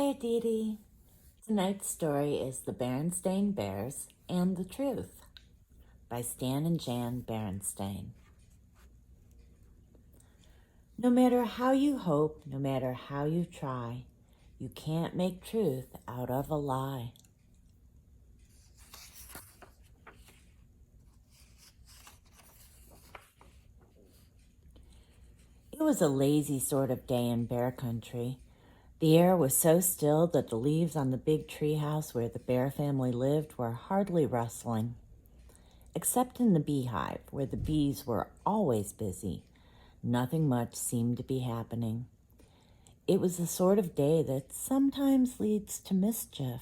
Hi, Aditi. Tonight's story is The Berenstain Bears and the Truth by Stan and Jan Berenstain. No matter how you hope, no matter how you try, you can't make truth out of a lie. It was a lazy sort of day in bear country. The air was so still that the leaves on the big treehouse where the bear family lived were hardly rustling, except in the beehive where the bees were always busy. Nothing much seemed to be happening. It was the sort of day that sometimes leads to mischief.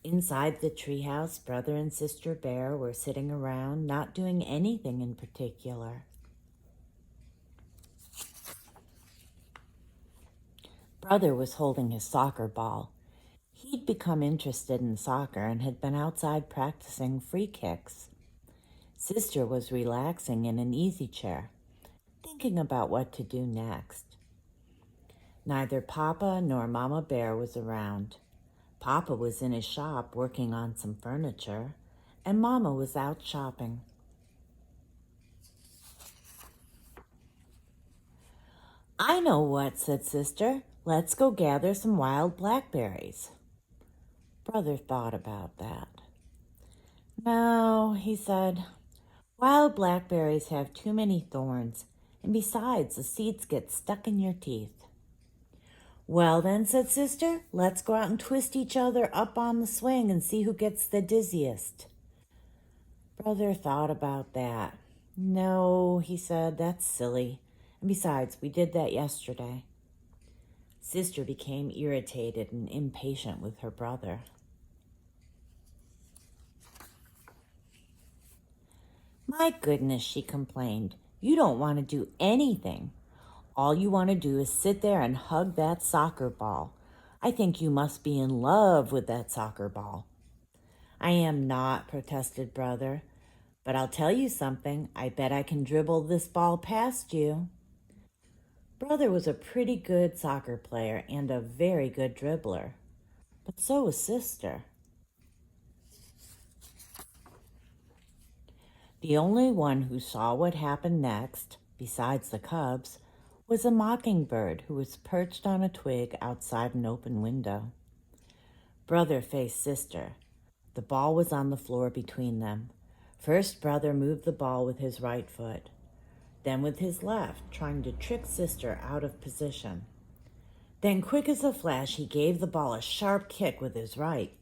Inside the treehouse, Brother and Sister Bear were sitting around, not doing anything in particular. Brother was holding his soccer ball. He'd become interested in soccer and had been outside practicing free kicks. Sister was relaxing in an easy chair, thinking about what to do next. Neither Papa nor Mama Bear was around. Papa was in his shop working on some furniture, and Mama was out shopping. "I know what," said Sister. "Let's go gather some wild blackberries." Brother thought about that. "No," he said. "Wild blackberries have too many thorns, and besides, the seeds get stuck in your teeth." "Well then," said Sister, "let's go out and twist each other up on the swing and see who gets the dizziest." Brother thought about that. "No," he said, "that's silly. And besides, we did that yesterday." Sister became irritated and impatient with her brother. "My goodness," she complained, "you don't want to do anything. All you want to do is sit there and hug that soccer ball. I think you must be in love with that soccer ball." "I am not," protested Brother. "But I'll tell you something. I bet I can dribble this ball past you." Brother was a pretty good soccer player and a very good dribbler. But so was Sister. The only one who saw what happened next, besides the cubs, was a mockingbird who was perched on a twig outside an open window. Brother faced Sister. The ball was on the floor between them. First, Brother moved the ball with his right foot, then with his left, trying to trick Sister out of position. Then, quick as a flash, he gave the ball a sharp kick with his right.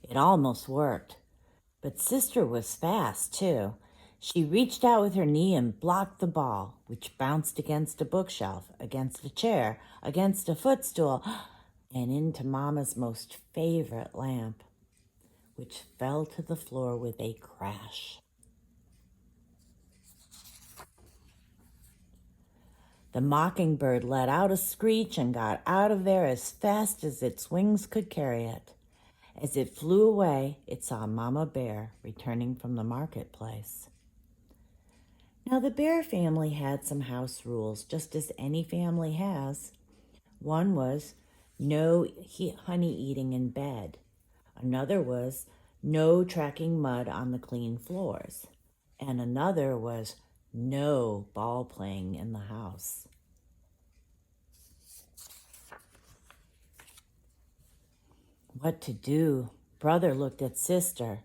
It almost worked, but Sister was fast, too. She reached out with her knee and blocked the ball, which bounced against a bookshelf, against a chair, against a footstool, and into Mama's most favorite lamp, which fell to the floor with a crash. The mockingbird let out a screech and got out of there as fast as its wings could carry it. As it flew away, it saw Mama Bear returning from the marketplace. Now, the bear family had some house rules, just as any family has. One was no honey eating in bed. Another was no tracking mud on the clean floors. And another was no ball playing in the house. What to do? Brother looked at Sister.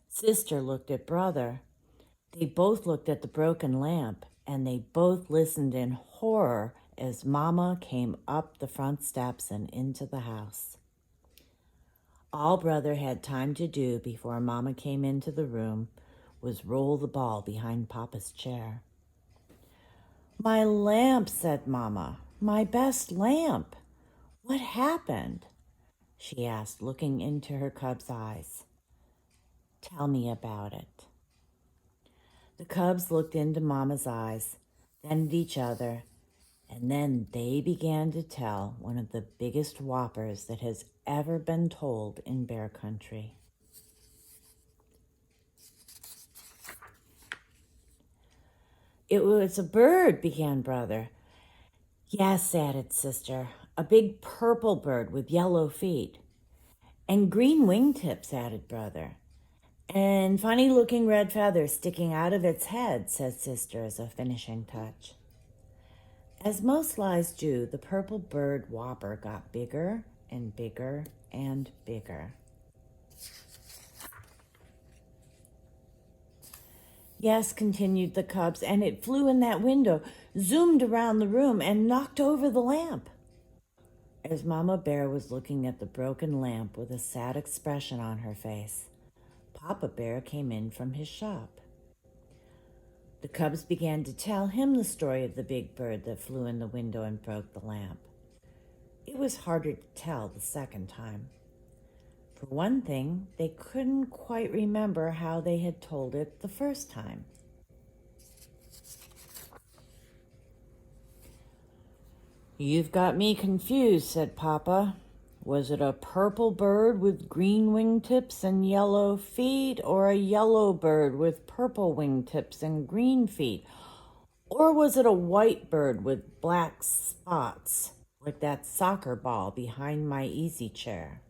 Sister looked at Brother. They both looked at the broken lamp, and they both listened in horror as Mama came up the front steps and into the house. All Brother had time to do before Mama came into the room was roll the ball behind Papa's chair. "My lamp," said Mama. "My best lamp. What happened?" she asked, looking into her cub's eyes. "Tell me about it." The cubs looked into Mama's eyes, then at each other, and then they began to tell one of the biggest whoppers that has ever been told in bear country. It was a bird, began Brother. Yes, added Sister, a big purple bird with yellow feet. And green wingtips, added Brother. And funny-looking red feathers sticking out of its head, said Sister as a finishing touch. As most lies do, the purple bird whopper got bigger and bigger and bigger. Yes, continued the cubs, and it flew in that window, zoomed around the room, and knocked over the lamp. As Mama Bear was looking at the broken lamp with a sad expression on her face, Papa Bear came in from his shop. The cubs began to tell him the story of the big bird that flew in the window and broke the lamp. It was harder to tell the second time. For one thing, they couldn't quite remember how they had told it the first time. You've got me confused, said Papa. Was it a purple bird with green wingtips and yellow feet, or a yellow bird with purple wingtips and green feet? Or was it a white bird with black spots, like that soccer ball behind my easy chair?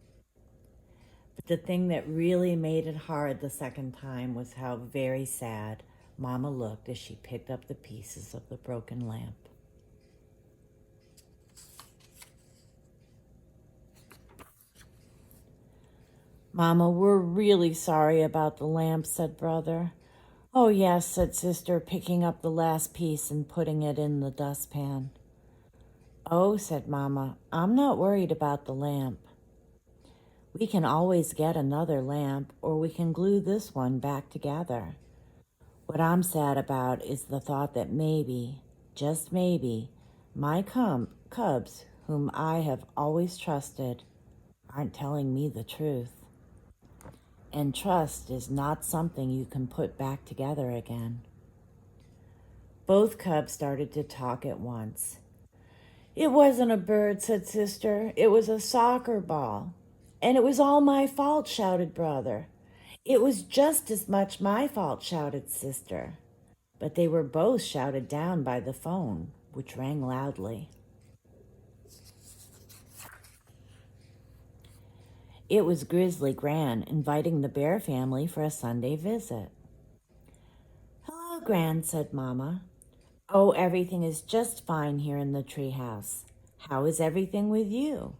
But the thing that really made it hard the second time was how very sad Mama looked as she picked up the pieces of the broken lamp. Mama, we're really sorry about the lamp, said Brother. Oh, yes, said Sister, picking up the last piece and putting it in the dustpan. Oh, said Mama, I'm not worried about the lamp. We can always get another lamp, or we can glue this one back together. What I'm sad about is the thought that maybe, just maybe, my cubs, whom I have always trusted, aren't telling me the truth. And trust is not something you can put back together again. Both cubs started to talk at once. It wasn't a bird, said Sister. It was a soccer ball. And it was all my fault, shouted Brother. It was just as much my fault, shouted Sister. But they were both shouted down by the phone, which rang loudly. It was Grizzly Gran inviting the Bear family for a Sunday visit. Hello, Gran, said Mama. Oh, everything is just fine here in the treehouse. How is everything with you?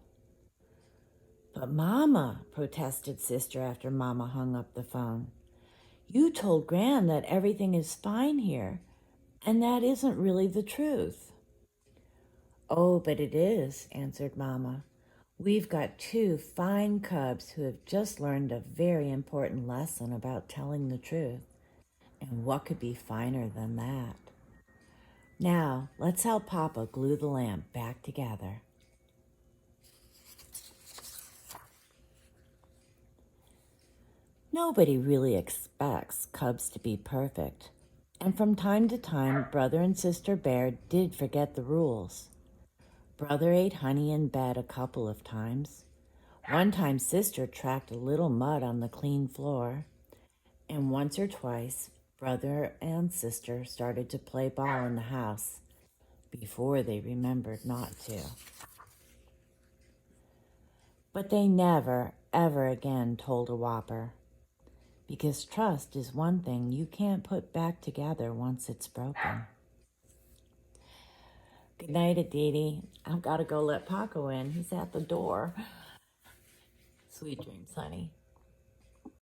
But Mama, protested Sister after Mama hung up the phone. You told Gran that everything is fine here, and that isn't really the truth. Oh, but it is, answered Mama. We've got two fine cubs who have just learned a very important lesson about telling the truth. And what could be finer than that? Now, let's help Papa glue the lamp back together. Nobody really expects cubs to be perfect. And from time to time, Brother and Sister Bear did forget the rules. Brother ate honey in bed a couple of times. One time, Sister tracked a little mud on the clean floor. And once or twice, Brother and Sister started to play ball in the house before they remembered not to. But they never, ever again told a whopper, because trust is one thing you can't put back together once it's broken. Good night, Aditi. I've got to go let Paco in. He's at the door. Sweet dreams, honey.